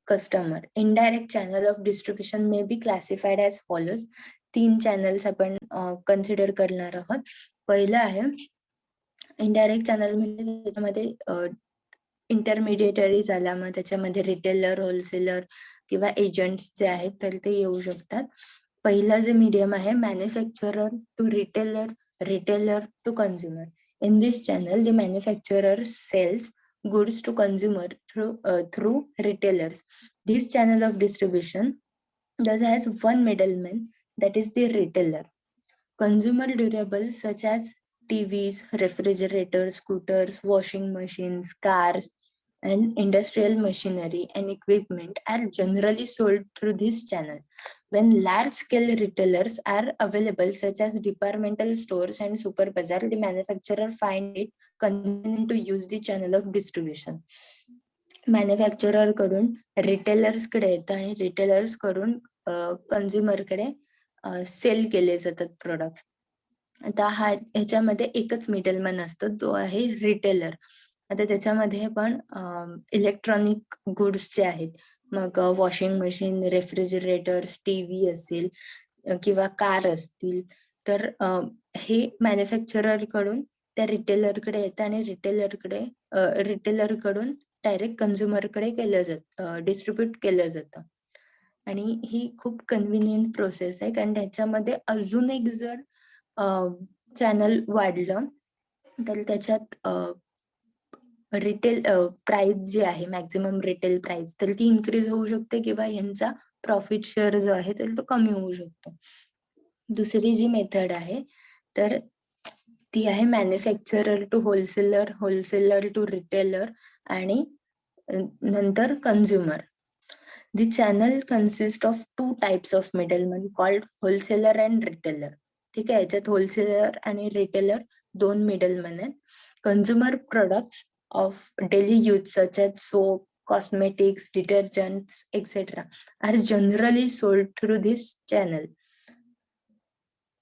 customer. Indirect channel of distribution may be classified as follows. 3 channels आपण consider करणार आहोत. पहिलं आहे इनडायरेक्ट चॅनल, म्हणजे त्याच्यामध्ये इंटरमिडिएटरी झाला, मग त्याच्यामध्ये रिटेलर, होलसेलर किंवा एजंट्स जे आहेत तर ते येऊ शकतात. पहिला जे मीडियम आहे manufacturer to retailer, retailer to consumer. In this channel, the manufacturer sells goods to consumer through retailers. This channel of distribution thus has one middleman, that is the retailer. Consumer durables such as TVs, refrigerators, scooters, washing machines, cars, and industrial machinery and equipment are generally sold through this channel. When large-scale retailers are available, such as departmental stores and super bazaar, the manufacturer find it convenient to use the channel of distribution. Manufacturer कडून retailers कडे येतं आणि retailers कडून consumer कडे sale केले जातात products. आता ह्याच्यामध्ये एकच मिडलमॅन असतो, तो आहे रिटेलर. आता त्याच्यामध्ये पण इलेक्ट्रॉनिक गुड्स जे आहेत, मग वॉशिंग मशीन, रेफ्रिजरेटर्स, टीव्ही असेल किंवा कार असतील, तर हे मॅन्युफॅक्चरर कडून त्या रिटेलर कडे येतं आणि रिटेलर कडून डायरेक्ट कंझ्युमर कडे केलं जातं, डिस्ट्रीब्यूट केलं जातं. आणि ही खूप कन्व्हिनियंट प्रोसेस आहे, कारण त्याच्यामध्ये अजून एक जर चॅनल वाढलं तर त्याच्यात रिटेल प्राइस जी आहे, मॅक्झिमम रिटेल प्राइस, तर ती इन्क्रीज होऊ शकते किंवा यांचा प्रॉफिट शेअर जो आहे तर तो कमी होऊ शकतो. दुसरी जी मेथड आहे तर ती आहे manufacturer to wholesaler, wholesaler to retailer आणि नंतर consumer. The channel consists of 2 types of middlemen called wholesaler and retailer. ठीक आहे, याच्यात होलसेलर आणि रिटेलर 2 मिडलमॅन आहेत. Consumer products of daily use such as soap, cosmetics, detergents, etc. are generally sold through this channel.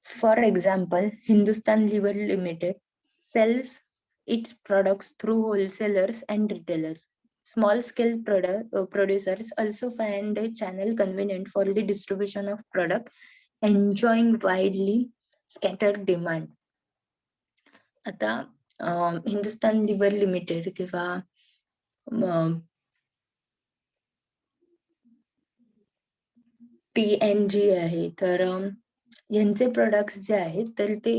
For example, Hindustan Lever Limited sells its products through wholesalers and retailers. Small-scale producers also find a channel convenient for the distribution of product, enjoying widely scattered demand. आता Hindustan liver limited किंवा PNG आहे, तर यांचे products जे आहेत तर ते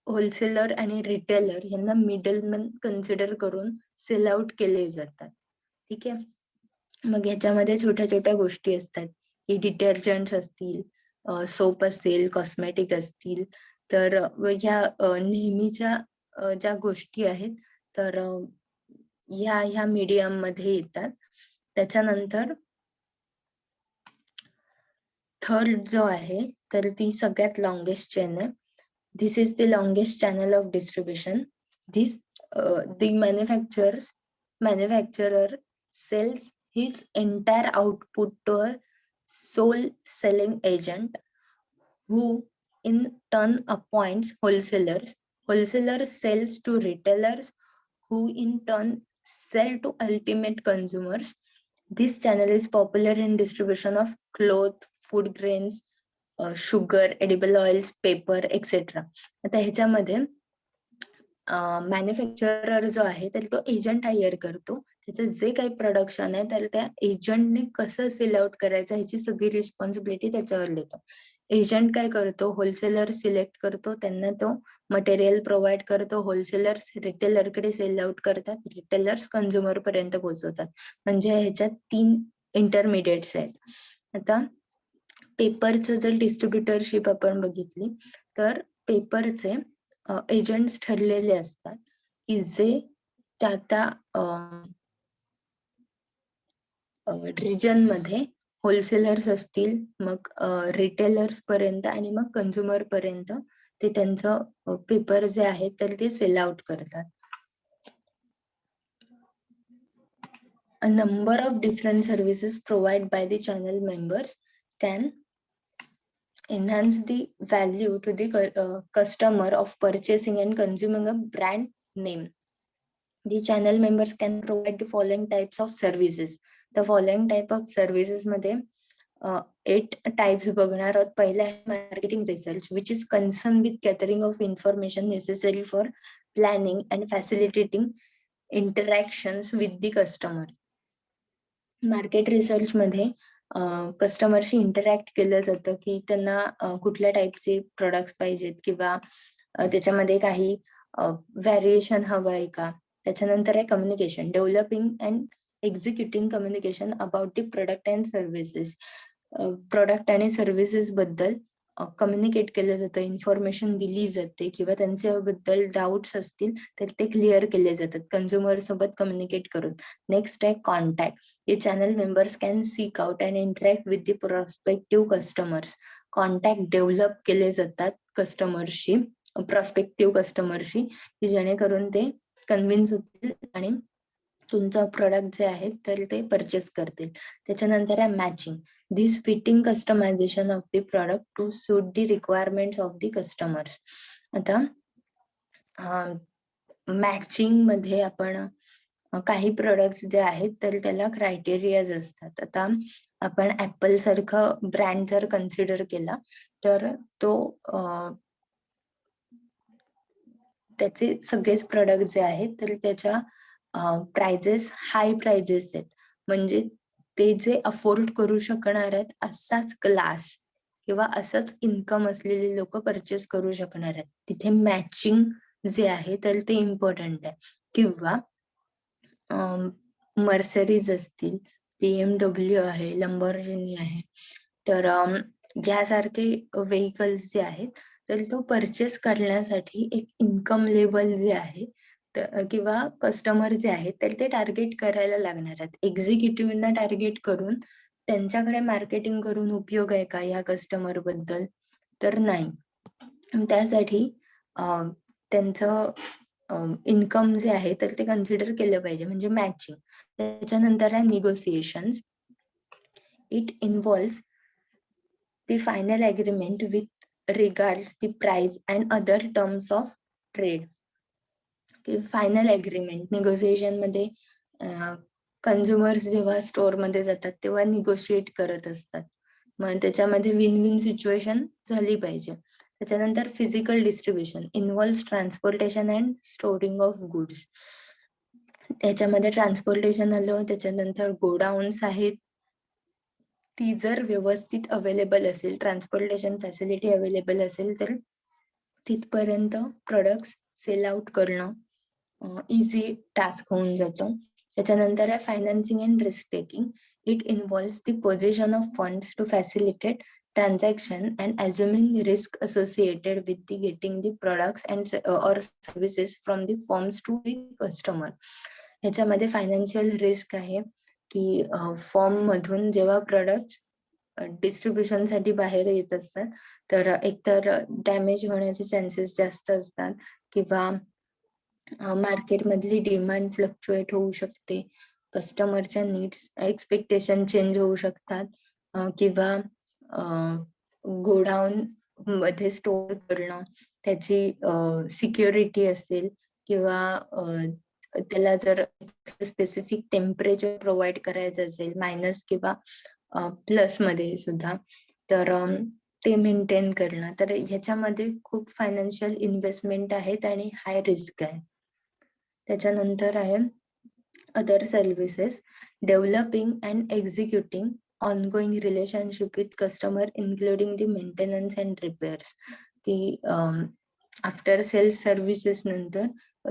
wholesaler आणि रिटेलर यांना मिडलमॅन कन्सिडर करून सेल आउट केले जातात. ठीक आहे, मग याच्यामध्ये छोट्या छोट्या गोष्टी असतात की डिटर्जंट्स असतील, सोप असेल, कॉस्मेटिक असतील, तर ह्या नेहमीच्या ज्या गोष्टी आहेत तर ह्या मीडियम मध्ये येतात. त्याच्यानंतर थर्ड जो आहे तर ती सगळ्यात लॉंगेस्ट चेन आहे. This is the longest channel of distribution. The manufacturer sells his entire output to a sole selling agent, who in turn appoints wholesalers. Wholesaler sells to retailers, who in turn sell to ultimate consumers. This channel is popular in distribution of cloth, food grains, sugar, edible oils, paper etcetera. आता ह्याच्यामध्ये manufacturer जो आहे तर तो agent higher करतो. त्याचं जे काही प्रोडक्शन आहे तर त्या एजंटने कसं सेल आउट करायचं ह्याची सगळी रिस्पॉन्सिबिलिटी त्याच्यावर देतो. एजंट काय करतो, होलसेलर सिलेक्ट करतो, त्यांना तो मटेरियल प्रोव्हाइड करतो, होलसेलर्स रिटेलरकडे सेल आउट करतात, रिटेलर्स कंझ्युमर पर्यंत पोहोचवतात. म्हणजे ह्याच्यात 3 इंटरमिडिएट्स आहेत. आता पेपरचं जर डिस्ट्रीब्युटरशिप आपण बघितली तर पेपरचे एजंट्स ठरलेले असतात की जे त्या रिजन मध्ये होलसेलर्स असतील, मग रिटेलर्स पर्यंत आणि मग कंझ्युमर पर्यंत ते त्यांचं पेपर जे आहे तर ते सेल आउट करतात. A number of different services provided by the channel members can enhance the value to the customer of purchasing and consuming a brand name. The channel members can provide the following types of services. The following type of services मध्ये 8 types बघणार आहोत. पहिला आहे marketing research, which is concern with gathering of information necessary for planning and facilitating interactions with the customer. Market research मध्ये कस्टमरशी interact केलं जातं की त्यांना कुठल्या टाईपचे प्रोडक्ट्स पाहिजेत किंवा त्याच्यामध्ये काही व्हॅरिएशन हवं आहे का. त्याच्यानंतर आहे communication, developing and executing communication about the product and services. Product आणि सर्व्हिसेस बद्दल कम्युनिकेट केलं जातं, इन्फॉर्मेशन दिली जाते किंवा त्यांच्याबद्दल डाऊट्स असतील तर ते क्लिअर केले जातात कन्झ्युमर सोबत कम्युनिकेट करून. नेक्स्ट आहे contact. The channel members can seek out and interact with the prospective customers. Contact develop केले जातात कस्टमरशी, प्रॉस्पेक्टिव्ह कस्टमरशी, की जेणेकरून ते कन्व्हिन्स होतील आणि तुमचं प्रोडक्ट जे आहे तर ते परचेस करतील. त्याच्यानंतर आहे matching. This fitting customisation of the product to suit the requirements of the customers. आता मॅचिंग मध्ये आपण काही प्रोडक्ट्स जे आहेत तर त्याला क्रायटेरियाज असतात. आता आपण ऍपल सारखं ब्रँड जर कन्सिडर केला तर तो त्याचे सगळेच प्रोडक्ट जे आहेत तर त्याच्या प्राइजेस हाय प्राइजेस आहेत. म्हणजे ते जे अफोर्ड करू शकणार आहेत असाच क्लास किंवा असंच इन्कम असलेले लोक परचेस करू शकणार आहेत. तिथे मॅचिंग जे आहे तर ते इम्पॉर्टंट आहे. किंवा मर्सरीज असतील, BMW आहे, लंबोर्गिनी आहे, तर यासारखे व्हेइकल्स जे आहेत तर तो परचेस करण्यासाठी एक इन्कम लेवल जे आहे किंवा कस्टमर जे आहेत तर ते टार्गेट करायला लागणार आहेत. एक्झिक्युटिव्हना टार्गेट करून त्यांच्याकडे मार्केटिंग करून उपयोग आहे का या कस्टमर बद्दल, तर नाही. त्यासाठी त्यांचं इन्कम जे आहे तर ते कन्सिडर केलं पाहिजे, म्हणजे मॅचिंग. त्याच्यानंतर आहे negotiations. It involves the final agreement with regards the price and other terms of trade. Final agreement negotiation मध्ये कन्झ्युमर्स जेव्हा स्टोअर मध्ये जातात तेव्हा निगोशिएट करत असतात. मग त्याच्यामध्ये विन विन सिच्युएशन झाली पाहिजे. त्याच्यानंतर physical distribution involves transportation and storing of goods. त्याच्यामध्ये ट्रान्सपोर्टेशन आलं, त्याच्यानंतर गोडाऊन्स आहेत, ती जर व्यवस्थित अवेलेबल असेल, ट्रान्सपोर्टेशन फॅसिलिटी अवेलेबल असेल तर तिथपर्यंत प्रोडक्ट्स सेल आउट करणं इझी टास्क होऊन जातो. त्याच्यानंतर आहे financing and risk taking. It involves the position of funds to facilitate transaction and assuming risk associated with the getting the products and or services from the firms to the customer. ह्याच्यामध्ये financial risk आहे की form मधून जेव्हा product distribution साठी बाहेर येत असतात तर एकतर डॅमेज होण्याचे चान्सेस जास्त असतात किंवा मार्केटमधली डिमांड फ्लक्च्युएट होऊ शकते, कस्टमरच्या नीड्स एक्सपेक्टेशन चेंज होऊ शकतात किंवा गोडाऊन मध्ये स्टोअर करणं, त्याची सिक्युरिटी असेल किंवा त्याला जर स्पेसिफिक टेम्परेचर प्रोव्हाइड करायचं असेल मायनस किंवा प्लस मध्ये सुद्धा, तर ते मेंटेन करणं. तर ह्याच्यामध्ये खूप फायनान्शियल इन्व्हेस्टमेंट आहेत आणि हाय रिस्क आहे. त्याच्यानंतर आहे other services. Developing and executing ongoing relationship with customer including the maintenance and repairs. की आफ्टर सेल्स सर्व्हिसेस नंतर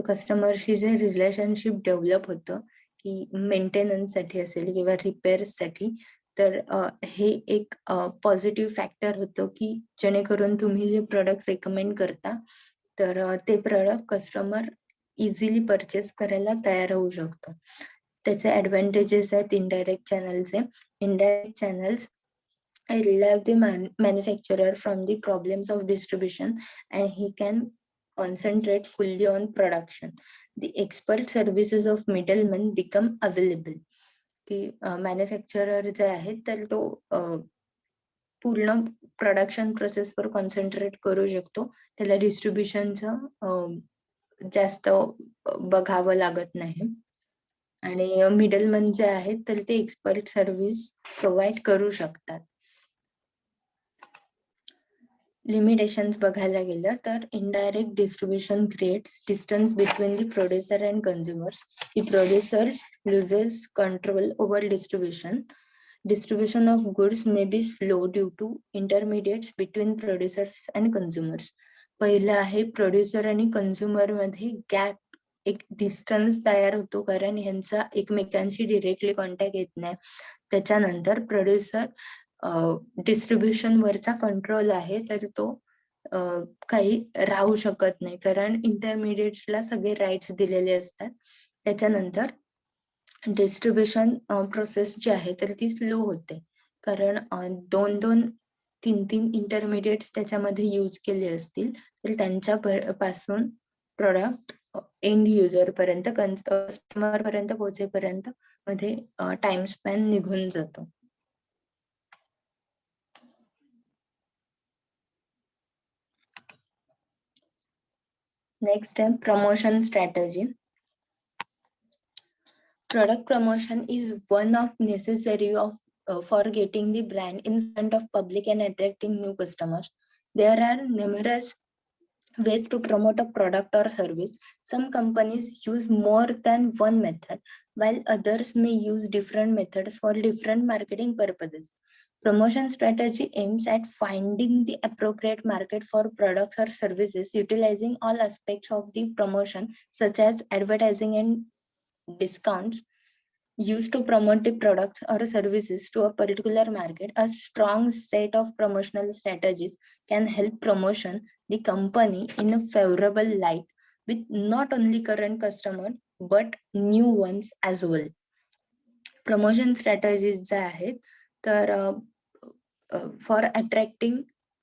कस्टमरशी जे रिलेशनशिप डेव्हलप होतं की मेंटेनन्स साठी असेल किंवा रिपेअर्स साठी, तर हे एक पॉझिटिव्ह फॅक्टर होतो की जेणेकरून तुम्ही जे प्रोडक्ट रेकमेंड करता तर ते प्रोडक्ट कस्टमर इझिली परचेस करायला तयार होऊ शकतो. त्याचे ऍडव्हान्टेजेस आहेत indirect चॅनलचे. Indirect channels relieve the manufacturer from the problems of distribution and he can concentrate fully on production. The expert services of middlemen become available. की मॅन्युफॅक्चरर जे आहे तर तो पूर्ण प्रोडक्शन प्रोसेसवर कॉन्सन्ट्रेट करू शकतो, त्याला डिस्ट्रीब्युशनचं जास्त बघावं लागत नाही. आणि मिडलमन जे आहेत तर ते एक्सपर्ट सर्व्हिस प्रोव्हाइड करू शकतात. लिमिटेशन्स बघायला गेलं तर indirect distribution creates distance between the producer and consumers. The producer loses control over distribution. Distribution of goods may be slow due to intermediates between producers and consumers. पहिलं आहे producer आणि consumer मध्ये gap, एक distance तयार होतो कारण ह्यांचा एकमेकांशी डिरेक्टली कॉन्टॅक्ट येत नाही. त्याच्यानंतर प्रोड्युसर डिस्ट्रीब्युशन वरचा कंट्रोल आहे तर तो काही राहू शकत नाही कारण इंटरमिडिएट्सला सगळे राईट्स दिलेले असतात. त्याच्यानंतर डिस्ट्रीब्युशन प्रोसेस जी आहे तर ती स्लो होते कारण 2-2, 3-3 इंटरमिडिएट्स त्याच्यामध्ये यूज केले असतील तर त्यांच्या पासून प्रोडक्ट एंड युजर पर्यंत कस्टमर पर्यंत पोहोचेपर्यंत मध्ये टाइम स्पॅन निघून जातो. नेक्स्ट आहे promotion strategy. Product promotion is one of necessary of for getting the brand in front of public and attracting new customers. There are numerous ways to promote a product or service. Some companies use more than one method, while others may use different methods for different marketing purposes. Promotion strategy aims at finding the appropriate market for products or services, utilizing all aspects of the promotion, such as advertising and discounts used to promote the products or services to a particular market. A strong set of promotional strategies can help promotion the company in a favorable light with not only current customers but new ones as well. Promotion strategies ज्या आहेत तर for attracting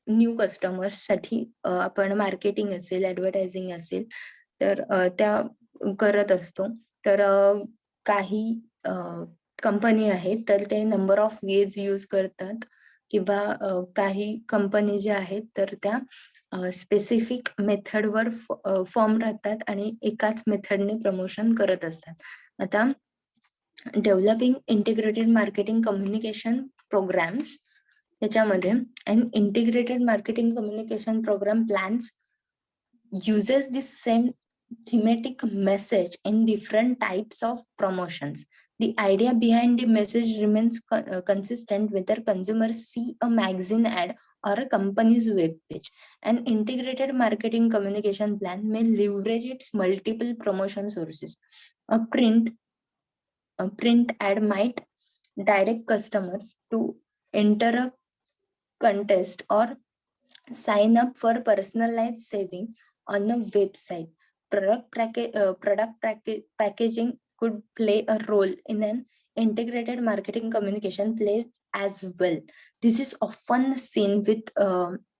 new customers साठी आपण marketing असेल, advertising असेल तर त्या करत असतो. तर काही कंपनी आहेत तर ते नंबर ऑफ वेज यूज करतात किंवा काही कंपनी ज्या आहेत तर त्या स्पेसिफिक मेथडवर फॉर्म राहतात आणि एकाच मेथडने प्रमोशन करत असतात. आता developing integrated marketing communication programmes त्याच्यामध्ये an integrated marketing communication program plans uses the same thematic message in different types of promotions. The idea behind the message remains consistent whether consumers see a magazine ad or a company's web page. An integrated marketing communication plan may leverage its multiple promotion sources. A print ad might direct customers to enter a contest or sign up for personalized saving on a website. Packaging could play a role in an integrated marketing communication place as well. This is often seen with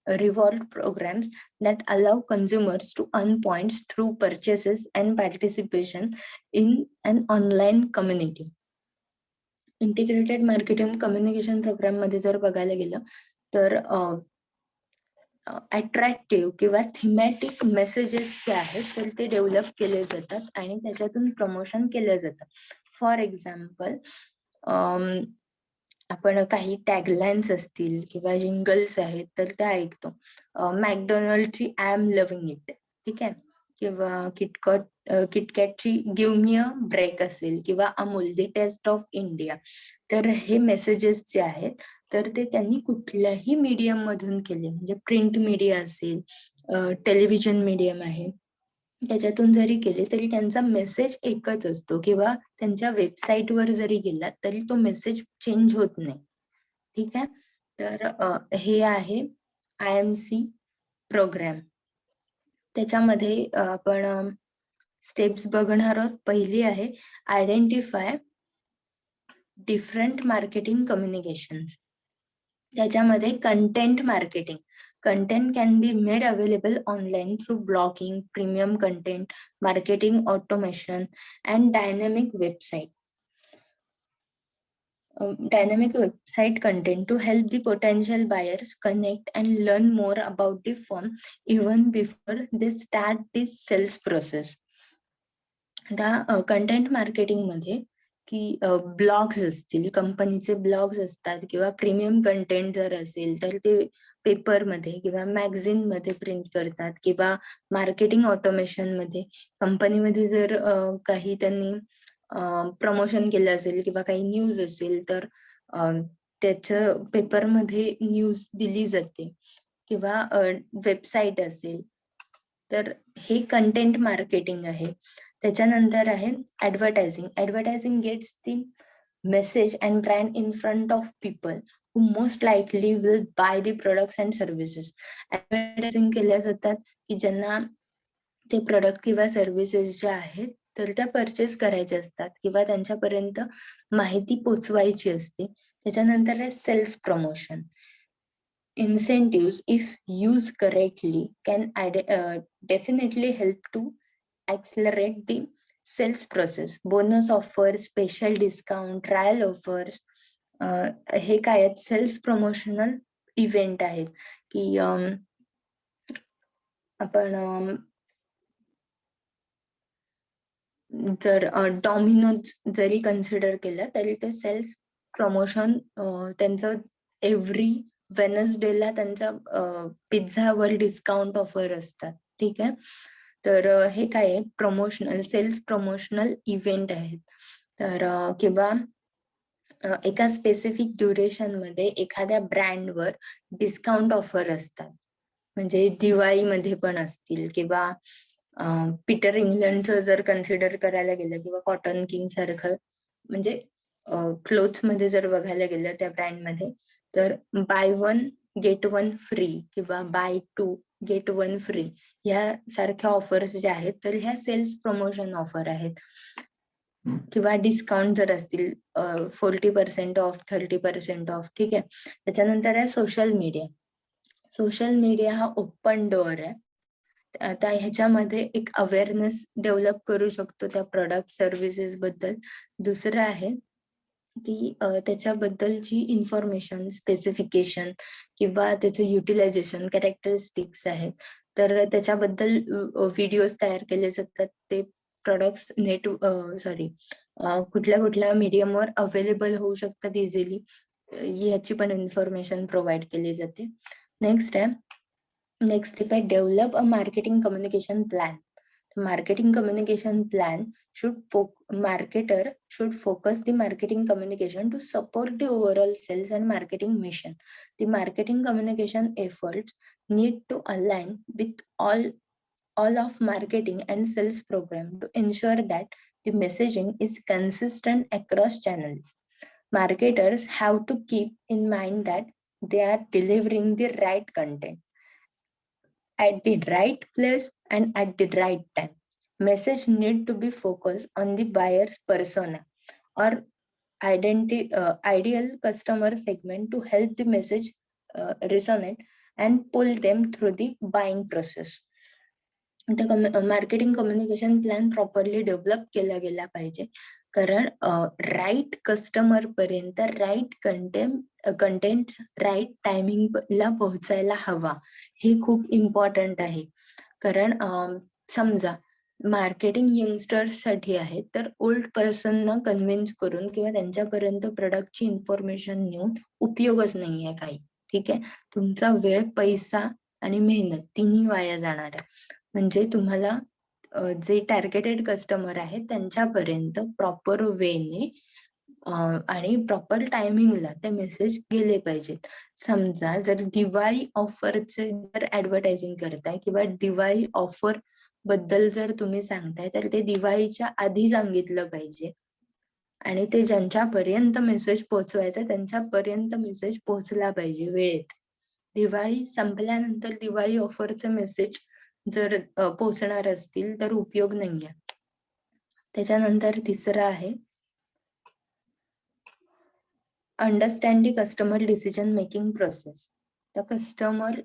reward programs that allow consumers to earn points through purchases and participation in an online community. Integrated marketing communication programme मध्ये जर बघायला गेलं तर attractive किंवा thematic messages जे आहेत तर ते डेव्हलप केले जातात आणि त्याच्यातून प्रमोशन केलं जातं. फॉर एक्झाम्पल आपण काही टॅगलाईन्स असतील किंवा जिंगल्स आहेत तर त्या ऐकतो. मॅकडोनल्डची आय एम लव्हिंग इट, ठीक आहे, किंवा किटकॅटची गिव्ह मी अ ब्रेक असेल किंवा अमूल दी टेस्ट ऑफ इंडिया. तर हे मेसेजेस जे आहेत तर ते त्यांनी कुठल्याही मीडियम मधून केले, म्हणजे प्रिंट मीडिया असेल, टेलिव्हिजन मीडियम आहे, त्याच्यातून जरी केले तरी त्यांचा मेसेज एकच असतो किंवा त्यांच्या वेबसाईटवर जरी गेला तरी तो मेसेज चेंज होत नाही. ठीक आहे, तर हे आहे IMC प्रोग्राम. त्याच्यामध्ये आपण स्टेप्स बघणार आहोत. पहिली आहे आयडेंटिफाय डिफरंट मार्केटिंग कम्युनिकेशन. त्याच्यामध्ये content marketing. Content can be made available online through blogging, premium content, marketing automation, and dynamic website content to help the potential buyers connect and learn more about the firm even before they start the sales process. त्या content marketing मध्ये की blogs असतील, कंपनीचे blogs असतात किंवा premium content जर असेल तर ते पेपरमध्ये किंवा मॅगझिन मध्ये प्रिंट करतात किंवा मार्केटिंग ऑटोमेशन मध्ये कंपनीमध्ये जर काही त्यांनी प्रमोशन केलं असेल किंवा काही न्यूज असेल तर त्याच्या पेपरमध्ये न्यूज दिली जाते किंवा वेबसाईट असेल तर हे कंटेंट मार्केटिंग आहे. त्याच्यानंतर आहे advertising. Advertising gets the message and brand in front of people who most likely will buy the products and services. Advertising केल्या जातात की ज्यांना ते प्रोडक्ट किंवा सर्व्हिसेस ज्या आहेत तर त्या परचेस करायच्या असतात किंवा त्यांच्यापर्यंत माहिती पोचवायची असते. त्याच्यानंतर आहे sales promotion. Incentives, if used correctly, can definitely help to accelerate the sales process. Bonus offers, special discount, trial offers, हे काय आहेत सेल्स प्रमोशनल इव्हेंट आहेत की आपण जर डॉमिनोज जरी कन्सिडर केलं तरी ते सेल्स प्रमोशन त्यांचं एव्हरी वेनसडेला त्यांच्या पिझ्झावर डिस्काउंट ऑफर असतात. ठीक आहे. तर हे काय आहे प्रमोशनल सेल्स प्रमोशनल इव्हेंट आहेत. तर किंवा एका स्पेसिफिक ड्युरेशन मध्ये एखाद्या ब्रँडवर डिस्काउंट ऑफर असतात. म्हणजे दिवाळीमध्ये पण असतील किंवा पीटर इंग्लंडचं जर कन्सिडर करायला गेलं किंवा कॉटन किंग सारखं म्हणजे क्लोथ्स मध्ये जर बघायला गेलं त्या ब्रँडमध्ये तर buy one get one free किंवा buy two get one free ह्या सारख्या ऑफर्स ज्या आहेत तर ह्या सेल्स प्रमोशन ऑफर आहेत. किंवा डिस्काउंट जर असतील 40% ऑफ 30% ऑफ. ठीक आहे. त्याच्यानंतर आहे सोशल मीडिया. सोशल मीडिया हा ओपन डोअर आहे. आता ह्याच्यामध्ये एक अवेअरनेस डेव्हलप करू शकतो त्या प्रोडक्ट सर्व्हिसेस बद्दल. दुसरं आहे की त्याच्याबद्दलची इन्फॉर्मेशन स्पेसिफिकेशन किंवा त्याचं युटिलायझेशन कॅरेक्टरिस्टिक्स आहेत तर त्याच्याबद्दल व्हिडिओज तयार केले जातात. ते प्रोडक्ट्स कुठल्या कुठल्या मीडियमवर अवेलेबल होऊ शकतात इझिली ह्याची पण इन्फॉर्मेशन प्रोव्हाइड केली जाते. नेक्स्ट स्टेप आहे develop a marketing communication plan. Marketing communication plan marketer should focus the marketing communication to support the overall sales and marketing mission. The marketing communication efforts need to align with all of marketing and sales program to ensure that the messaging is consistent across channels. Marketers have to keep in mind that they are delivering the right content at the right place and at the right time. Message need to be focused on the buyer's persona or ideal customer segment to help the message resonate and pull them through the buying process. Marketing communication plan properly develop केला गेला पाहिजे कारण right customer पर्यंत right content right टायमिंगला पोहोचायला हवा हे खूप इम्पॉर्टंट आहे. कारण समजा मार्केटिंग यंगस्टर्स साठी आहे तर ओल्ड पर्सनना कन्व्हिन्स करून किंवा त्यांच्यापर्यंत प्रोडक्टची इन्फॉर्मेशन नेऊन उपयोगच नाहीये काही. ठीक आहे. तुमचा वेळ पैसा आणि मेहनत तिन्ही वाया जाणार आहे. म्हणजे तुम्हाला जे टार्गेटेड कस्टमर आहेत त्यांच्यापर्यंत प्रॉपर वेने आणि प्रॉपर टायमिंगला ते मेसेज गेले पाहिजेत. समजा जर दिवाळी ऑफरचे जर ऍडव्हर्टायझिंग करताय किंवा दिवाळी ऑफर बद्दल जर तुम्ही सांगताय तर ते दिवाळीच्या आधी सांगितलं पाहिजे आणि ते ज्यांच्यापर्यंत मेसेज पोहोचवायचा त्यांच्यापर्यंत मेसेज पोहोचला पाहिजे वेळेत. दिवाळी संपल्यानंतर दिवाळी ऑफरचे मेसेज जर पोहोचणार असतील तर उपयोग नाहीये. त्याच्यानंतर तिसरं आहे understand the customer decision making process. The customer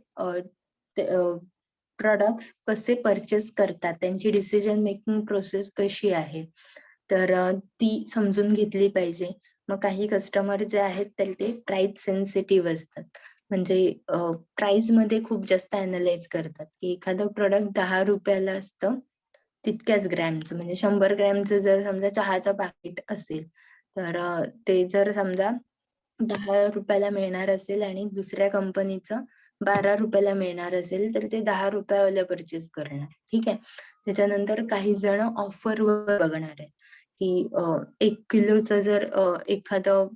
products कसे परचेस करतात त्यांची डिसिजन मेकिंग प्रोसेस कशी आहे तर ती समजून घेतली पाहिजे. मग काही कस्टमर जे आहेत तर ते प्राइस सेन्सिटिव्ह असतात. म्हणजे प्राइस मध्ये खूप जास्त अनालाइज करतात की एखादं प्रोडक्ट 10 रुपयाला असतं तितक्याच ग्रॅमचं, म्हणजे 100 ग्रॅमचं जर समजा चहाचं पाकिट असेल, तर ते जर समजा 10 रुपयाला मिळणार असेल आणि दुसऱ्या कंपनीचं 12 रुपयाला मिळणार असेल, तर ते 10 रुपयावालं परचेस करणार. ठीक आहे. त्याच्यानंतर काही जण ऑफरवर बघणार आहेत, की 1 किलोचं जर एखादं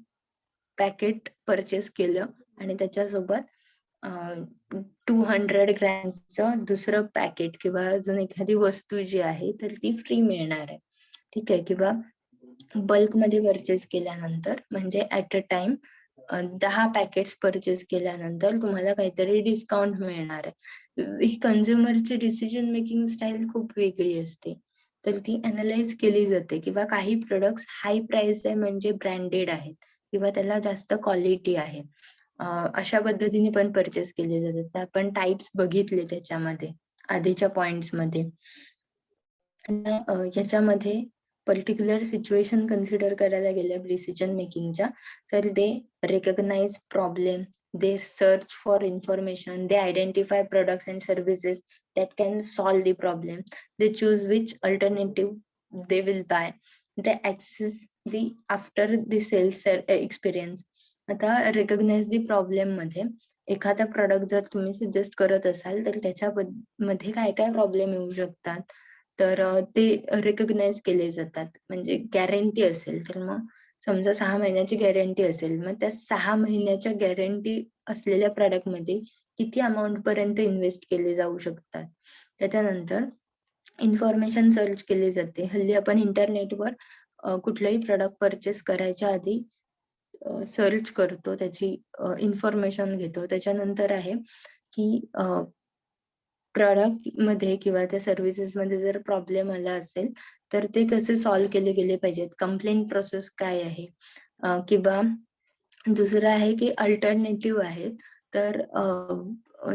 पॅकेट परचेस केलं आणि त्याच्यासोबत 200 ग्रॅम्सचं दुसरं पॅकेट किंवा अजून एखादी वस्तू जी आहे तर ती फ्री मिळणार आहे. ठीक आहे. किंवा बल्कमध्ये परचेस केल्यानंतर, म्हणजे at a time 10 packets purchase केल्यानंतर तुम्हाला काहीतरी डिस्काउंट मिळणार आहे. ही कंझ्युमरची डिसिजन मेकिंग स्टाईल खूप वेगळी असते. तर ती अॅनलाइज केली जाते, किंवा काही प्रोडक्ट्स हाय प्राइस आहे म्हणजे ब्रँडेड आहेत किंवा त्याला जास्त क्वालिटी आहे. अशा पद्धतीने पण परचेस केले जातात. तर आपण टाइप्स बघितले त्याच्यामध्ये आधीच्या पॉइंट्समध्ये. याच्यामध्ये पर्टिक्युलर सिच्युएशन कन्सिडर करायला गेलं डिसिजन मेकिंगच्या, तर they recognise problem, they search for information, they identify products and services that can solve the problem, they choose which alternative they will buy, they access the after the sales experience. आता recognise the problem मध्ये एखादा product जर तुम्ही suggest करत असाल, तर त्याच्या मध्ये काय काय प्रॉब्लेम येऊ शकतात, तर ते रिकॉग्नाइज केले जातात. म्हणजे गॅरंटी असेल तर मग समजा 6 महिन्याची गॅरंटी असेल, मग त्या 6 महिन्याच्या गॅरंटी असलेल्या प्रॉडक्टमध्ये किती अमाउंट पर्यंत इन्व्हेस्ट केले जाऊ शकतात. त्याच्यानंतर इन्फॉर्मेशन सर्च केली जाते. हल्ली आपण इंटरनेटवर कुठलंही प्रॉडक्ट परचेस करायच्या आधी सर्च करतो, त्याची इन्फॉर्मेशन घेतो. त्याच्यानंतर आहे की प्रॉडक्ट मध्ये किंवा त्या सर्व्हिसेस मध्ये जर प्रॉब्लेम आला असेल, तर ते कसे सॉल्व्ह केले गेले पाहिजेत, कंप्लेंट प्रोसेस काय आहे, किंवा दुसरं आहे की अल्टरनेटिव्ह आहेत. तर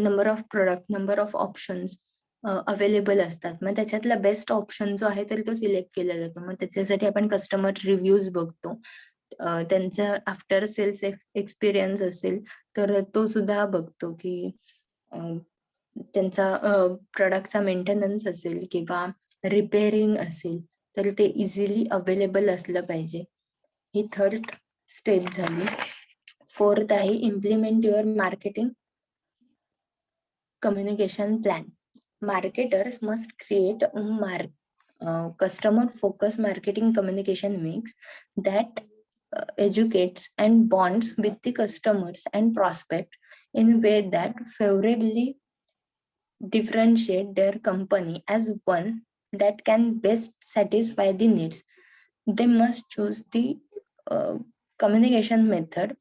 number of product, number of options available असतात. मग त्याच्यातला बेस्ट ऑप्शन जो आहे तर तो सिलेक्ट केला जातो. मग त्याच्यासाठी आपण कस्टमर रिव्ह्यूज बघतो. त्यांचा आफ्टर सेल्स एक्सपिरियन्स असेल तर तो सुद्धा बघतो, की त्यांचा प्रॉडक्टचा मेंटेनन्स असेल किंवा रिपेअरिंग असेल, तर ते इझिली अवेलेबल असलं पाहिजे. ही थर्ड स्टेप झाली. फोर्थ आहे implement your marketing communication plan. Marketers must create a customer-focused marketing communication mix that educates and bonds with the customers and prospects in a way that favorably differentiate their company as one that can best satisfy the needs. They must choose the communication method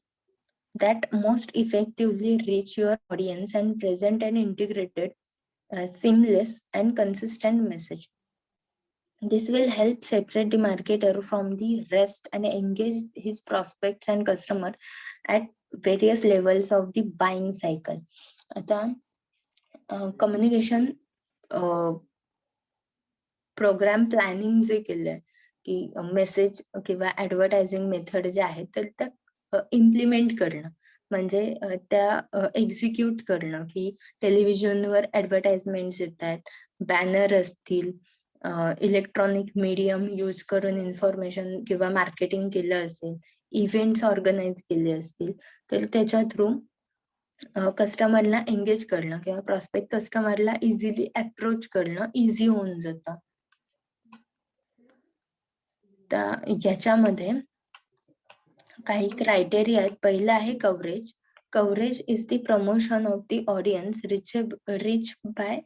that most effectively reach your audience and present an integrated, seamless and consistent message. This will help separate the marketer from the rest and engage his prospects and customer at various levels of the buying cycle. आता communication programme planning जे केलंय, की message किंवा advertising method जे आहेत तर त्या implement करणं, म्हणजे त्या एक्झिक्यूट करणं, की टेलिव्हिजनवर ऍडव्हर्टाइजमेंट येत आहेत, बॅनर असतील, इलेक्ट्रॉनिक मीडियम यूज करून इन्फॉर्मेशन किंवा मार्केटिंग केलं असेल, इव्हेंट्स ऑर्गनाईज केले असतील, तर त्याच्या थ्रू कस्टमरला एंगेज करणं किंवा प्रॉस्पेक्ट कस्टमरला इझिली अप्रोच करणं इझी होऊन जातं. याच्यामध्ये काही क्रायटेरिया आहेत. पहिलं आहे coverage. Coverage is the promotion of the audience rich by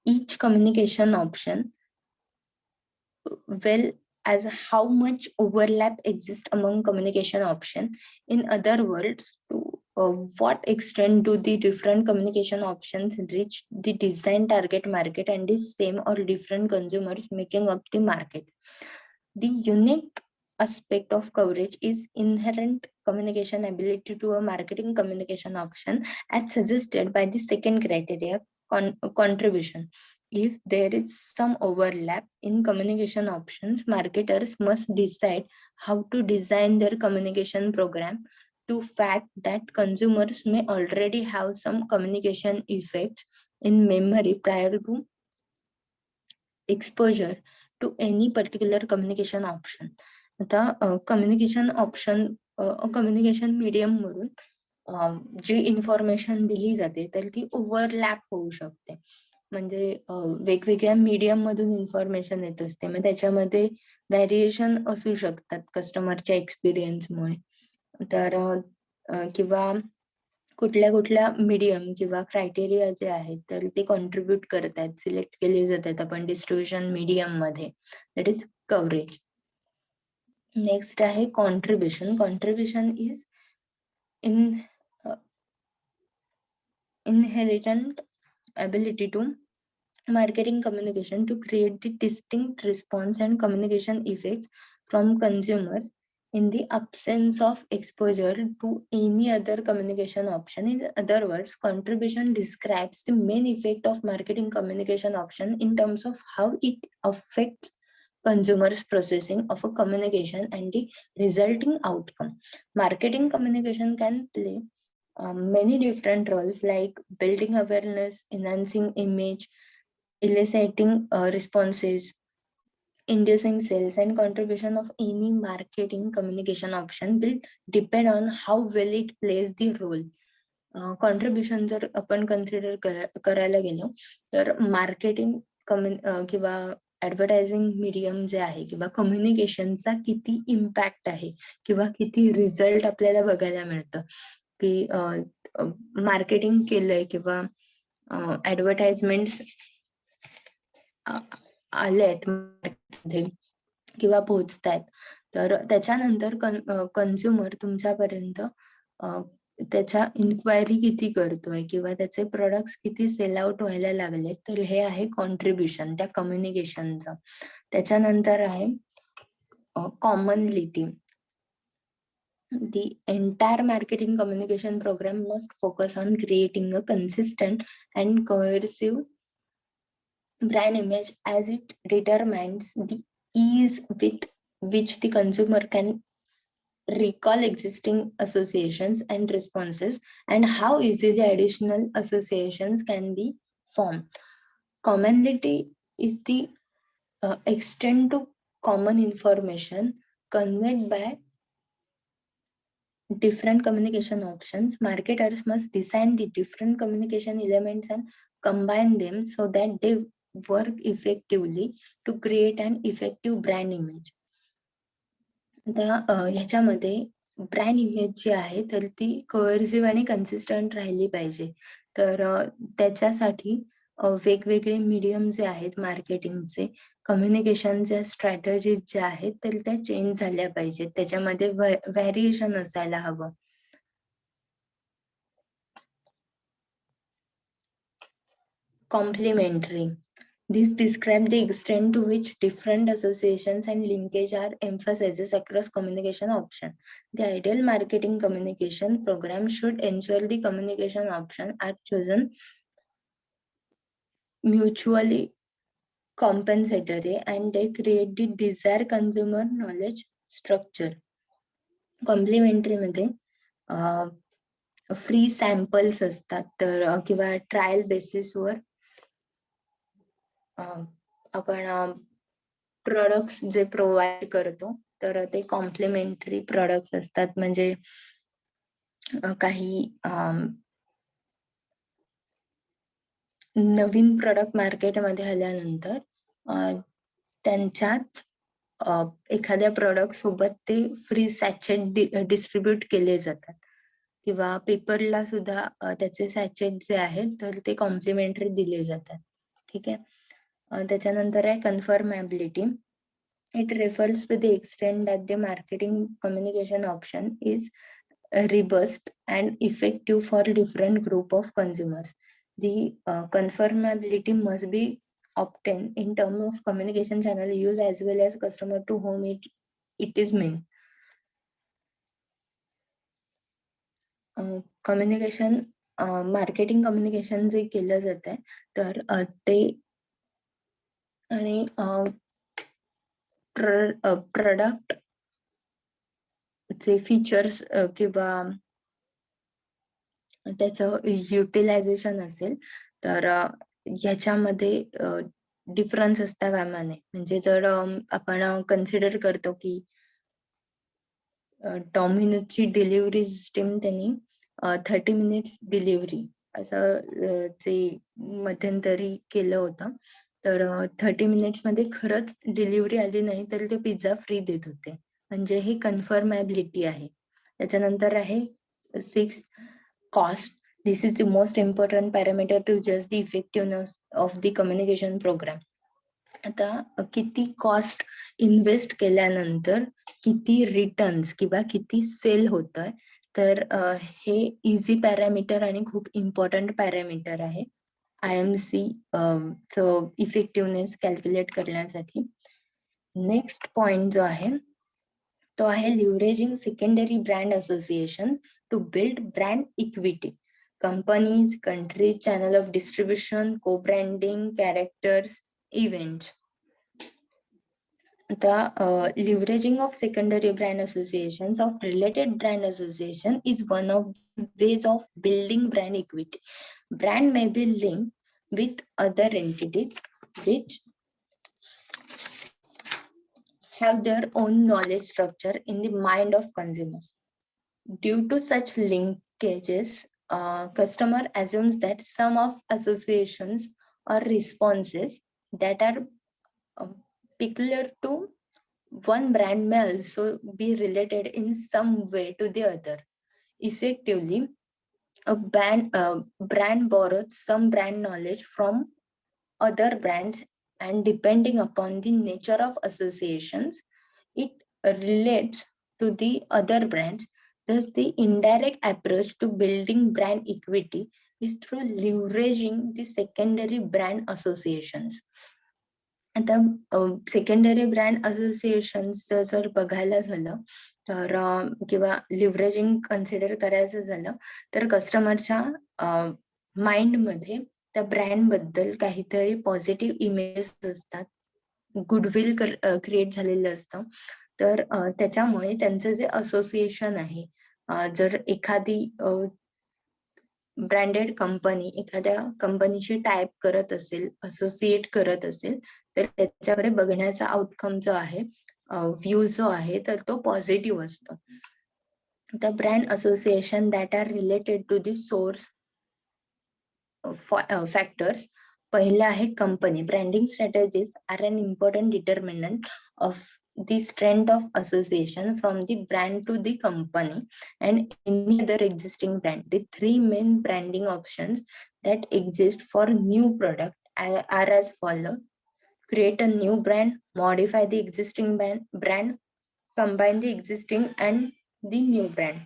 each communication option, well as how much overlap exists among communication option. In other words, to what extent do the different communication options reach the design target market and the same or different consumers making up the market. The unique aspect of coverage is inherent communication ability to a marketing communication option as suggested by the second criteria, contribution. If there is some overlap in communication options, marketers must decide how to design their communication program to fact that consumers may already have some communication effects in memory prior to exposure to any particular communication option. आता communication option communication medium मधून जी information दिली जाते तर ती overlap होऊ शकते. म्हणजे वेगवेगळ्या मीडियम मधून इन्फॉर्मेशन येत असते, मग त्याच्यामध्ये व्हॅरिएशन असू शकतात कस्टमरच्या एक्सपिरियन्समुळे. तर किंवा कुठल्या कुठल्या मीडियम किंवा क्रायटेरिया जे आहेत तर ते कॉन्ट्रीब्युट करतात, सिलेक्ट केले जातात आपण डिस्ट्रीब्युशन मीडियम मध्ये, दॅट इज कव्हरेज. नेक्स्ट आहे contribution. Contribution is in inherent ability to marketing communication to create the distinct response and communication effects from consumers in the absence of exposure to any other communication option. In other words, contribution describes the main effect of marketing communication option in terms of how it affects consumers processing of a communication and the resulting outcome. Marketing communication can play many different roles like building awareness, enhancing image, eliciting responses, inducing sales, and contribution of any marketing communication option will depend on how well it plays the role. Contribution जर आपण consider करायला गेलो तर marketing किंवा advertising medium जे आहे किंवा कम्युनिकेशनचा किती इम्पॅक्ट आहे किंवा किती रिझल्ट आपल्याला बघायला मिळतं की मार्केटिंग केलंय किंवा ऍडव्हर्टाइजमेंट आलेत मार्केटमध्ये किंवा पोहोचतायत, तर त्याच्यानंतर कन्झ्युमर तुमच्यापर्यंत त्याच्या इन्क्वायरी किती करतोय किंवा त्याचे प्रोडक्ट्स किती सेल आउट व्हायला लागले, तर हे आहे कॉन्ट्रीब्युशन त्या कम्युनिकेशनचं. त्याच्यानंतर आहे commonality. The entire marketing communication program must focus on creating a consistent and cohesive brand image as it determines the ease with which the consumer can recall existing associations and responses and how easily additional associations can be formed. Commonality is the extent to common information conveyed by different communication options. Marketers must design the different communication elements and combine them so that they work effectively to create an effective brand image. आता ह्याच्यामध्ये brand image जी आहे तर ती कोहर्सिव्ह आणि consistent राहिली पाहिजे. तर त्याच्यासाठी वेगवेगळे मीडियम जे आहेत मार्केटिंगचे, कम्युनिकेशनच्या स्ट्रॅटेजीज ज्या आहेत तर त्या चेंज झाल्या पाहिजेत, त्याच्यामध्ये व्हॅरिएशन असायला हवं. Complementary. These describe the extent to which different associations and linkage are emphasized across communication option. The ideal marketing communication program should ensure the communication option are chosen mutually compensatory and they create the desired consumer knowledge structure. Complimentary मध्ये free samples असतात तर किंवा trial बेसिसवर आपण products जे provide करतो तर ते कॉम्प्लिमेंटरी प्रोडक्ट्स असतात. म्हणजे काही नवीन प्रोडक्ट मार्केटमध्ये आल्यानंतर त्यांच्याच एखाद्या प्रोडक्ट सोबत ते फ्री सॅचेट डिस्ट्रीब्यूट केले जातात किंवा पेपरला सुद्धा त्याचे सॅचेट जे आहेत तर ते कॉम्प्लिमेंटरी दिले जातात. ठीक आहे. त्याच्यानंतर आहे कन्फर्मॅबिलिटी. It refers to the extent that the marketing communication option is robust and effective for different group of consumers. The conformability must be obtained in terms of communication channel use as well as customer to whom it is meant. Communication marketing communication जे केलं जात आहे तर ते आणि product चे features किंवा त्याचं युटिलायझेशन असेल तर ह्याच्यामध्ये डिफरन्स असता कामा नये. म्हणजे जर आपण कन्सिडर करतो की डॉमिनोजची डिलिव्हरी सिस्टीम त्यांनी 30 मिनिट्स डिलिव्हरी असं जे मध्यंतरी केलं होतं. तर 30 मिनिट्स मध्ये खरंच डिलिव्हरी आली नाही तर ते पिझ्झा फ्री देत होते. म्हणजे ही कन्फर्मॅबिलिटी आहे. त्याच्यानंतर आहे 6 cost. This is the most important parameter to जज the effectiveness of the communication programme. आता किती कॉस्ट इन्व्हेस्ट केल्यानंतर किती रिटर्न्स किंवा किती सेल होतंय, तर हे इझी पॅरामीटर आणि खूप इम्पॉर्टंट पॅरामीटर आहे IMC इफेक्टिव्हनेस कॅल्क्युलेट करण्यासाठी. नेक्स्ट पॉइंट जो आहे तो आहे leveraging secondary brand association to build brand equity. Companies, countries, channel of distribution, cobranding, characters, events. The leveraging of secondary brand associations of related brand association is one of the ways of building brand equity. Brand may be linked with other entities which have their own knowledge structure in the mind of consumers. Due to such linkages, customer assumes that some of associations or responses that are peculiar to one brand may also be related in some way to the other. Effectively, a brand borrows some brand knowledge from other brands, and depending upon the nature of associations, it relates to the other brands. Thus, the indirect approach to building brand equity is through leveraging the secondary brand associations. आता secondary brand असोसिएशनचं जर बघायला झालं तर किंवा लिव्हरेजिंग consider करायचं झालं तर कस्टमरच्या माइंडमध्ये त्या ब्रँड बद्दल काहीतरी पॉझिटिव्ह इमेजेस असतात, गुडविल क्रिएट झालेलं असतं. तर त्याच्यामुळे त्यांचं जे असोसिएशन आहे, जर एखादी ब्रँडेड कंपनी एखाद्या कंपनीशी टाईप करत असेल, असोसिएट करत असेल, तर त्याच्याकडे बघण्याचा आउटकम जो आहे, व्ह्यू जो आहे, तर तो पॉझिटिव्ह असतो. The brand association that are related to the source factors. पहिलं आहे company. Branding strategies are an important determinant of the strength of association from the brand to the company and any other existing brand. The three main branding options that exist for new product are as follow: create a new brand, modify the existing brand, combine the existing and the new brand.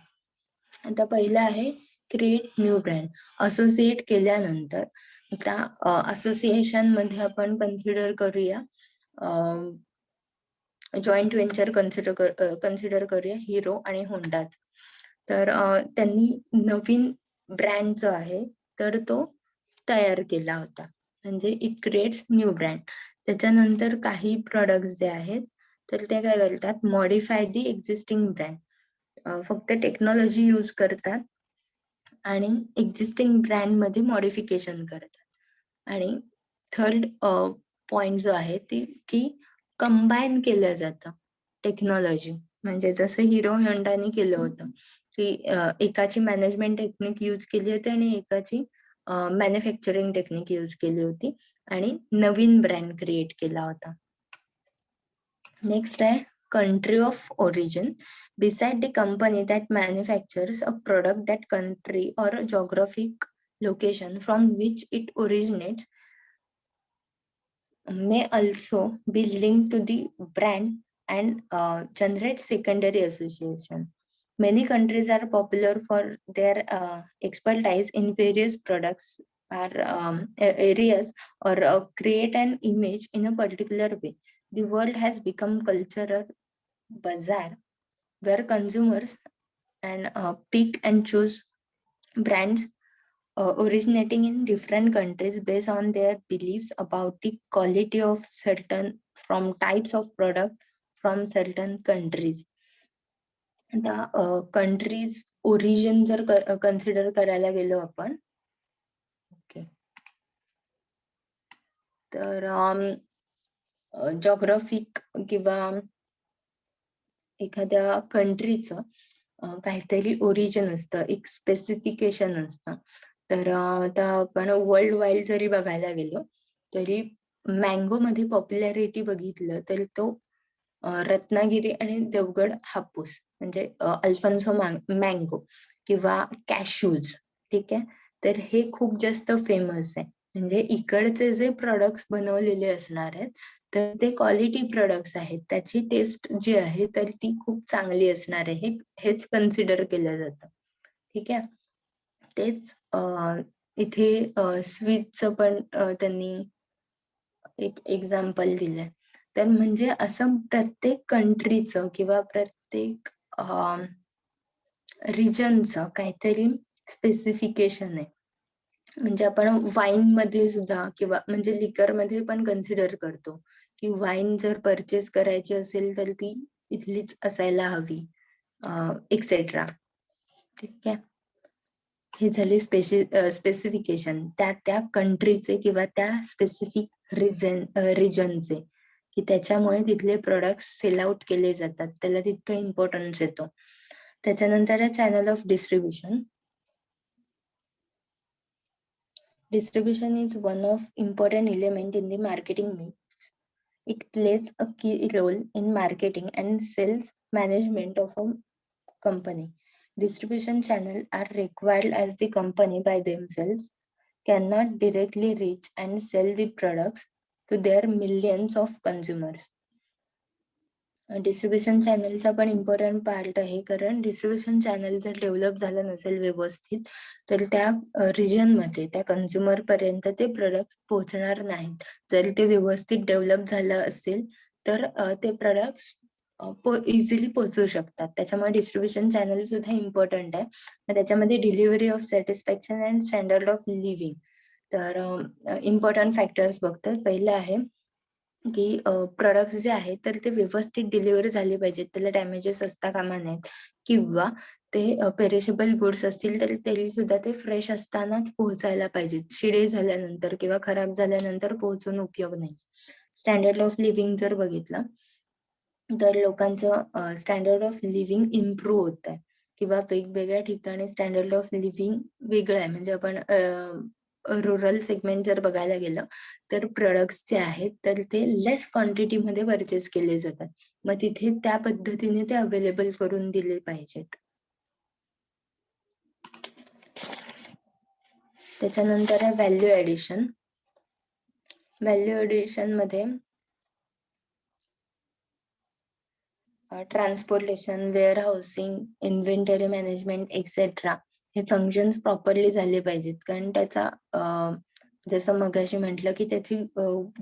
आता पहिलं आहे create new brand. Associate केल्यानंतर आता association मध्ये आपण consider करूया joint venture consider करूया hero आणि होंडाच. तर त्यांनी नवीन ब्रँड जो आहे तर तो तयार केला होता, म्हणजे इट क्रिएट्स न्यू ब्रँड. त्याच्यानंतर काही प्रोडक्ट्स जे आहेत तर ते काय करतात, मॉडिफाय दी एक्झिस्टिंग ब्रँड. फक्त टेक्नॉलॉजी यूज करतात आणि एक्झिस्टिंग ब्रँड मध्ये मॉडिफिकेशन करतात. आणि थर्ड पॉइंट जो आहे ती की कंबाईन केलं जातं टेक्नॉलॉजी. म्हणजे जसं हिरो होंडाने केलं होतं की एकाची मॅनेजमेंट टेक्निक यूज केली होती आणि एकाची मॅन्युफॅक्चरिंग टेक्निक यूज केली होती आणि नवीन ब्रँड क्रिएट केला होता. नेक्स्ट आहे country of origin. Beside the company that manufactures a product, that country or geographic location from which it originates may also be linked to the brand and generate secondary association. Many countries are popular for their expertise in various products or areas or create an image in a particular way. The world has become cultural bazaar where consumers and pick and choose brands originating in different countries based on their beliefs about the quality of certain from types of product from certain countries. आता countries origin जर consider करायला गेलो आपण, okay, तर geographic किंवा एखाद्या कंट्रीचं काहीतरी origin असतं, एक स्पेसिफिकेशन असतं. तर आता आपण वर्ल्ड वाईड जरी बघायला गेलो, तरी मँगोमध्ये पॉप्युलॅरिटी बघितलं तर तो रत्नागिरी आणि देवगड हापूस म्हणजे अल्फान्सो मँगो किंवा कॅशूज, ठीक आहे. तर हे खूप जास्त फेमस आहे. म्हणजे इकडचे जे प्रॉडक्ट्स बनवलेले असणार आहेत, तर ते क्वालिटी प्रॉडक्ट्स आहेत. त्याची टेस्ट जी आहे, तर ती खूप चांगली असणार आहे. हेच कन्सिडर केलं जातं. ठीक आहे. तेच इथे स्वीटचं पण त्यांनी एक एक्झाम्पल दिलंय. तर म्हणजे असं प्रत्येक कंट्रीचं किंवा प्रत्येक रिजनचं काहीतरी स्पेसिफिकेशन आहे. म्हणजे आपण वाईनमध्ये सुद्धा किंवा म्हणजे लिकरमध्ये पण कन्सिडर करतो, की वाईन जर पर्चेस करायची असेल तर ती इथलीच असायला हवी, एक्सेट्रा. ठीक आहे. हे झाले स्पेसिफिकेशन त्या कंट्रीचे किंवा त्या स्पेसिफिक रिजनचे, की त्याच्यामुळे तिथले प्रॉडक्ट्स सेल आउट केले जातात. त्याला तितका इम्पोर्टन्स येतो. त्याच्यानंतर आहे channel of distribution. Distribution is one of important element in the marketing mix. It plays a key role in marketing and sales management of a company. Distribution channels are required as the company by themselves cannot directly reach and sell the products to their millions of consumers. Distribution चॅनलचा पण important part आहे, कारण distribution channel जर develop झालं नसेल व्यवस्थित, तर त्या रिजनमध्ये त्या कन्झ्युमर पर्यंत ते प्रोडक्ट पोहोचणार नाहीत. जर ते व्यवस्थित डेव्हलप झालं असेल तर ते प्रोडक्ट्स इझिली पोहोचू शकतात. त्याच्यामुळे डिस्ट्रिब्युशन चॅनल सुद्धा इम्पॉर्टंट आहे. त्याच्यामध्ये delivery of satisfaction and standard of living. तर इम्पॉर्टंट फॅक्टर्स बघतो. पहिलं आहे की प्रॉडक्ट्स जे आहेत तर ते व्यवस्थित डिलिव्हर झाले पाहिजेत. त्याला डॅमेजेस असता कामा नयेत किंवा ते पेरिशेबल गुड्स असतील तर तरी सुद्धा ते फ्रेश असतानाच पोहोचायला पाहिजेत. शिळे झाल्यानंतर किंवा खराब झाल्यानंतर पोहोचून उपयोग नाही. स्टँडर्ड ऑफ लिव्हिंग जर बघितलं तर लोकांचं स्टँडर्ड ऑफ लिव्हिंग इम्प्रूव्ह होत आहे किंवा वेगवेगळ्या ठिकाणी स्टँडर्ड ऑफ लिव्हिंग वेगळं आहे. म्हणजे आपण रुरल सेगमेंट जर बघायला गेलं तर प्रोडक्ट्स जे आहेत तर ते लेस क्वांटिटीमध्ये परचेस केले जातात. मग तिथे त्या पद्धतीने ते अवेलेबल करून दिले पाहिजेत. त्याच्यानंतर आहे व्हॅल्यू ऍडिशन. व्हॅल्यू ऍडिशन मध्ये transportation, warehousing, inventory management etcetera हे फंक्शन्स प्रॉपरली झाले पाहिजेत. कारण त्याचा जसं मगाशी म्हटलं की त्याची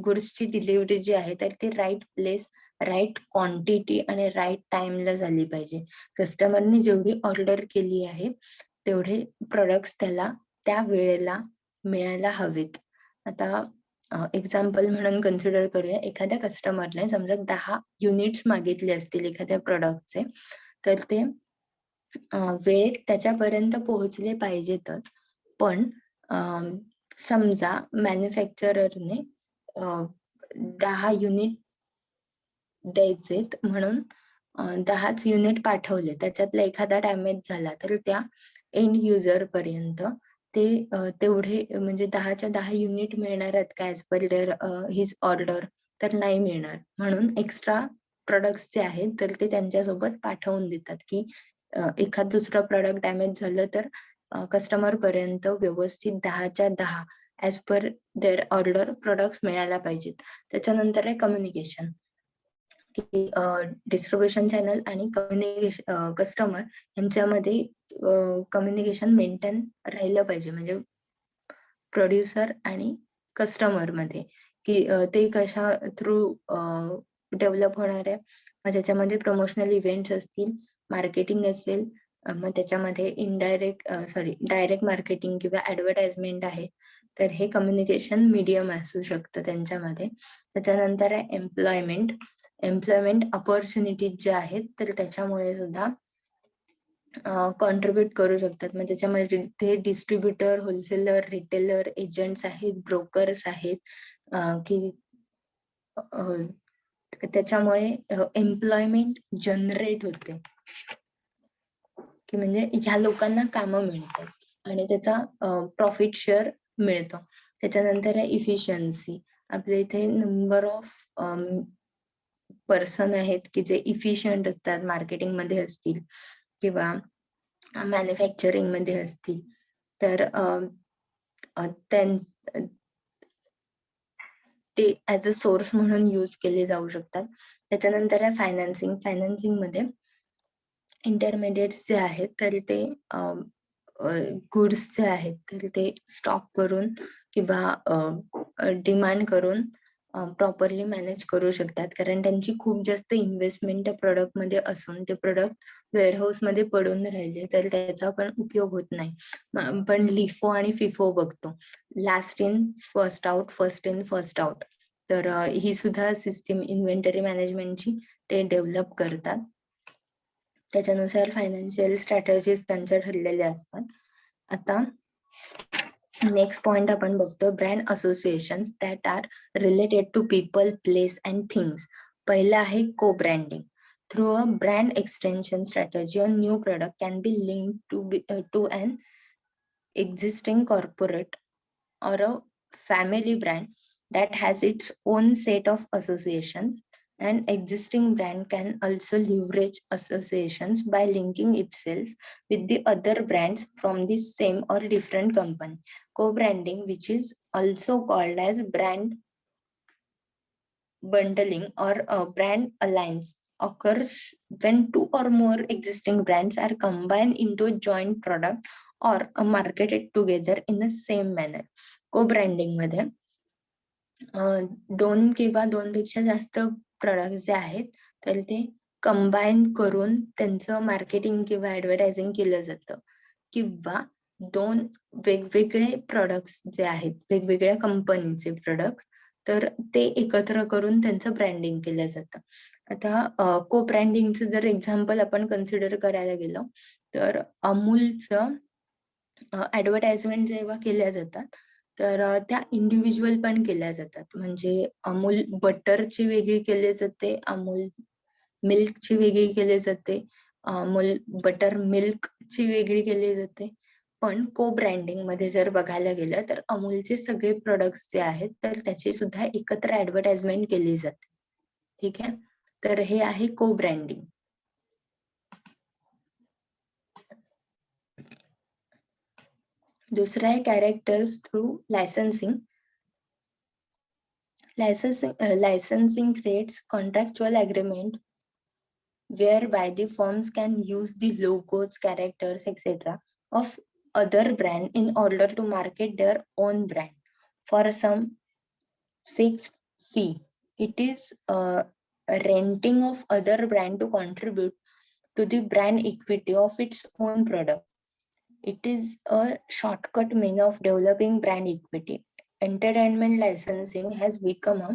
गुड्सची डिलिव्हरी जी आहे तर ती राईट प्लेस, राईट क्वांटिटी आणि राईट टाइमला झाली पाहिजे. कस्टमरनी जेवढी ऑर्डर केली आहे तेवढे प्रोडक्ट्स त्याला त्या वेळेला मिळायला हवेत. आता एक्झाम्पल म्हणून कन्सिडर करूया. एखाद्या कस्टमरने समजा 10 युनिट्स मागितले असतील एखाद्या प्रॉडक्टचे, तर ते वेळेत त्याच्यापर्यंत पोहोचले पाहिजेतच. पण समजा मॅन्युफॅक्चररने 10 युनिट द्यायचेत म्हणून 10च युनिट पाठवले. त्याच्यातला एखादा डॅमेज झाला तर त्या एंड युजर पर्यंत ते तेवढे म्हणजे 10च्या 10 युनिट मिळणार आहेत का as per their his order? तर नाही मिळणार. म्हणून एक्स्ट्रा प्रॉडक्ट्स जे आहेत तर ते त्यांच्यासोबत पाठवून देतात, की एखाद दुसरं प्रॉडक्ट डॅमेज झालं तर कस्टमर पर्यंत व्यवस्थित 10च्या 10 as per their order products मिळायला पाहिजेत. त्याच्यानंतर आहे कम्युनिकेशन. की डिस्ट्रिब्युशन चॅनल आणि कस्टमर यांच्यामध्ये कम्युनिकेशन मेंटेन राहिलं पाहिजे. म्हणजे प्रोड्युसर आणि कस्टमर मध्ये, की ते कशा थ्रू डेव्हलप होणार आहे. मग त्याच्यामध्ये प्रमोशनल इव्हेंट्स असतील, मार्केटिंग असेल, मग त्याच्यामध्ये डायरेक्ट मार्केटिंग किंवा ऍडव्हर्टाइजमेंट आहे. तर हे कम्युनिकेशन मीडियम असू शकतं त्यांच्यामध्ये. त्याच्यानंतर आहे एम्प्लॉयमेंट अपॉर्च्युनिटीज जे आहेत तर त्याच्यामुळे सुद्धा कॉन्ट्रीब्युट करू शकतात. मग त्याच्यामध्ये ते डिस्ट्रीब्युटर, होलसेलर, रिटेलर, एजंट्स आहेत, ब्रोकर्स आहेत, की त्याच्यामुळे एम्प्लॉयमेंट जनरेट होते, की म्हणजे ह्या लोकांना कामं मिळतात आणि त्याचा प्रॉफिट शेअर मिळतो. त्याच्यानंतर आहे इफिशियन्सी. आपल्या इथे नंबर ऑफ पर्सन आहेत की जे इफिशियंट असतात, मार्केटिंग मध्ये असतील किंवा मॅन्युफॅक्चरिंग मध्ये असतील, तर ते ऍज अ सोर्स म्हणून यूज केले जाऊ शकतात. त्याच्यानंतर आहे फायनान्सिंग. फायनान्सिंग मध्ये इंटरमिडिएट्स जे आहेत तर ते गुड्स जे आहेत तर ते स्टॉक करून किंवा डिमांड करून प्रॉपरली मॅनेज करू शकतात, कारण त्यांची खूप जास्त इन्व्हेस्टमेंट त्या प्रोडक्ट मध्ये असून ते प्रोडक्ट वेअरहाऊस मध्ये पडून राहिले तर त्याचा पण उपयोग होत नाही. पण लिफो आणि फिफो बघतो, last in first out, first in first out. तर ही सुद्धा सिस्टीम इन्व्हेंटरी मॅनेजमेंटची ते डेव्हलप करतात. त्याच्यानुसार फायनान्शियल स्ट्रॅटेजीज त्यांच्या ठरलेल्या असतात. आता नेक्स्ट पॉइंट आपण बघतो, brand associations that are related to people, place and things. पहिलं आहे co branding. Through a brand extension strategy a new product can be linked to an existing corporate or a family brand that has its own set of associations. An existing brand can also leverage associations by linking itself with the other brands from the same or different company. Co-branding, which is also called as brand bundling or a brand alliance, occurs when two or more existing brands are combined into a joint product or marketed together in the same manner. Co-branding मध्ये दोन किंवा दोनपेक्षा जास्त product जे आहेत तर ते combine करून त्यांचं मार्केटिंग किंवा ऍडव्हर्टायझिंग केलं जातं, किंवा दोन वेगवेगळे प्रोडक्ट्स जे आहेत, वेगवेगळ्या कंपनीचे प्रोडक्ट्स, तर ते एकत्र करून त्यांचं ब्रँडिंग केलं जातं. आता को ब्रँडिंगचं जर एक्झाम्पल आपण कन्सिडर करायला गेलो तर अमूलचं ऍडव्हर्टाइजमेंट जेव्हा केल्या जातात तर त्या इंडिव्हिज्युअल पण केल्या जातात. म्हणजे अमूल बटरची वेगळी केली जाते, अमूल मिल्कची वेगळी केली जाते, अमूल बटर मिल्कची वेगळी केली जाते. पण को ब्रँडिंग मध्ये जर बघायला गेलं तर अमूलचे सगळे प्रोडक्ट्स जे आहेत तर त्याची सुद्धा एकत्र ऍडव्हर्टाइजमेंट केली जाते. ठीक आहे, तर हे आहे को ब्रँडिंग. दुसरा आहे characters through licensing. Licensing creates contractual agreement whereby the firms can use the logos, characters, etc. of other brand in order to market their own brand for some fixed fee. It is a renting of other brand to contribute to the brand equity of its own product. It is a shortcut means of developing brand equity. Entertainment licensing has become a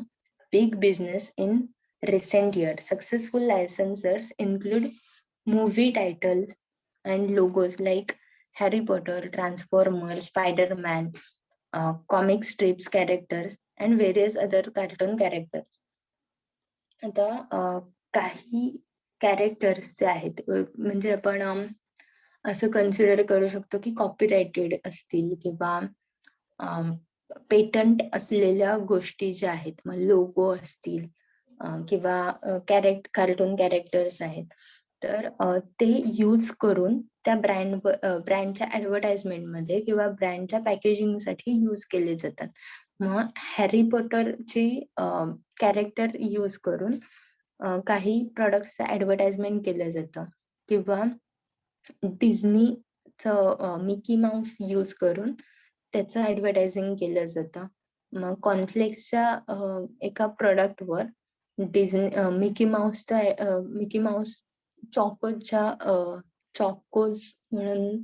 big business in recent years. Successful licensors include movie titles and logos like Harry Potter, Transformers, Spider-Man, comic strips characters, and various other cartoon characters. आता काही characters जे आहेत म्हणजे आपण असं consider करू शकतो की कॉपीराइटेड असतील किंवा पेटंट असलेल्या गोष्टी ज्या आहेत, मग लोगो असतील किंवा कार्टून कॅरेक्टर्स आहेत, तर ते यूज करून त्या ब्रँडच्या ऍडव्हर्टाइजमेंट मध्ये किंवा ब्रँडच्या पॅकेजिंग साठी यूज केले जातात. मग हॅरी पॉटरची कॅरेक्टर यूज करून काही प्रोडक्ट्सचं ऍडव्हर्टाइजमेंट केलं जातं, किंवा डिझनीचं मिकी माऊस यूज करून त्याचं ऍडव्हर्टायझिंग केलं जातं. मग कॉर्नफ्लेक्सच्या एका प्रोडक्टवर मिकी माऊस चॉकोज म्हणून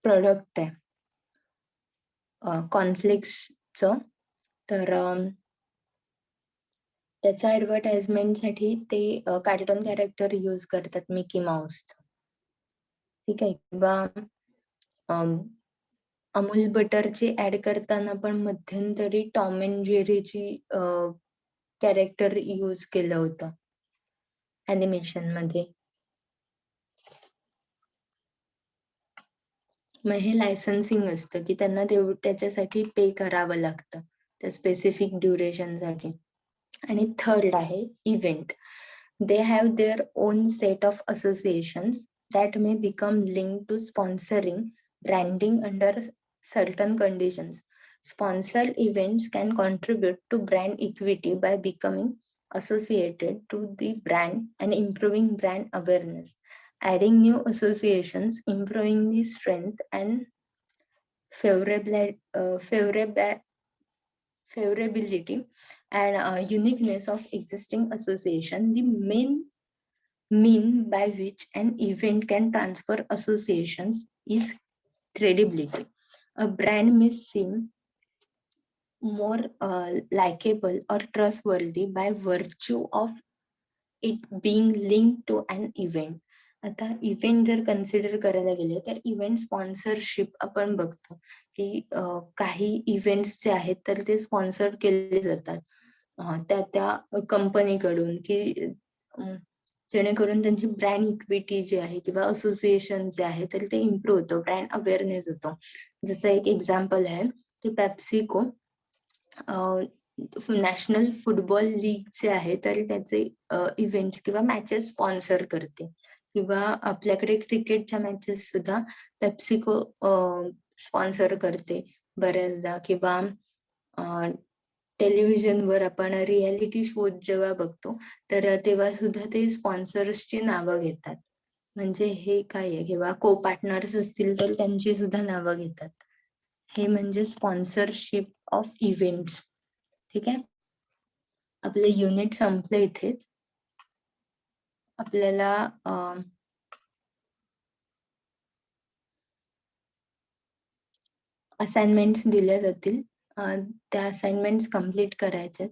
प्रोडक्ट आहे कॉर्नफ्लेक्सचं, तर त्याचा ऍडव्हर्टाइजमेंट साठी ते कार्टून कॅरेक्टर यूज करतात मिकी माऊसचं. ठीक आहे, किंवा अमूल बटरची ऍड करताना पण मध्यंतरी टॉम अँड जेरीची कॅरेक्टर यूज केलं होतं अॅनिमेशन मध्ये. मग हे लायसन्सिंग असतं की त्यांना त्याच्यासाठी पे करावं लागतं त्या स्पेसिफिक ड्युरेशनसाठी. आणि थर्ड आहे event. They have their own set of associations that may become linked to sponsoring branding under certain conditions. Sponsored events can contribute to brand equity by becoming associated to the brand and improving brand awareness. Adding new associations, improving the strength and favorability and uniqueness of existing association. The main mean by which an event can transfer associations is credibility. A brand may seem more likable or trustworthy by virtue of it being linked to an event. आता event जर consider करायला गेले तर event sponsorship आपण बघतो की काही events जे आहेत तर ते स्पॉन्सर केले जातात त्या त्या कंपनीकडून की जेणेकरून त्यांची ब्रँड इक्विटी जी आहे किंवा असोसिएशन जे आहे तर ते इम्प्रूव्ह होतं, ब्रँड अवेअरनेस होतो. जसं एक एक्झाम्पल आहे की पेप्सिको नॅशनल फुटबॉल लीग जे आहे तर त्याचे इव्हेंट्स किंवा मॅचेस स्पॉन्सर करते किंवा आपल्याकडे क्रिकेटच्या मॅचेस सुद्धा पेप्सिको स्पॉन्सर करते बऱ्याचदा. किंवा टेलिव्हिजनवर आपण रियालिटी शो जेव्हा बघतो तर तेव्हा सुद्धा ते स्पॉन्सर्सची नावं घेतात. म्हणजे हे काय आहे किंवा को पार्टनर्स असतील तर त्यांची सुद्धा नावं घेतात. हे म्हणजे स्पॉन्सरशिप ऑफ इव्हेंट्स. ठीक आहे, आपले युनिट संपलं इथेच. आपल्याला असाइनमेंट्स दिल्या जातील, त्या असाइनमेंट्स कम्प्लीट करायच्यात.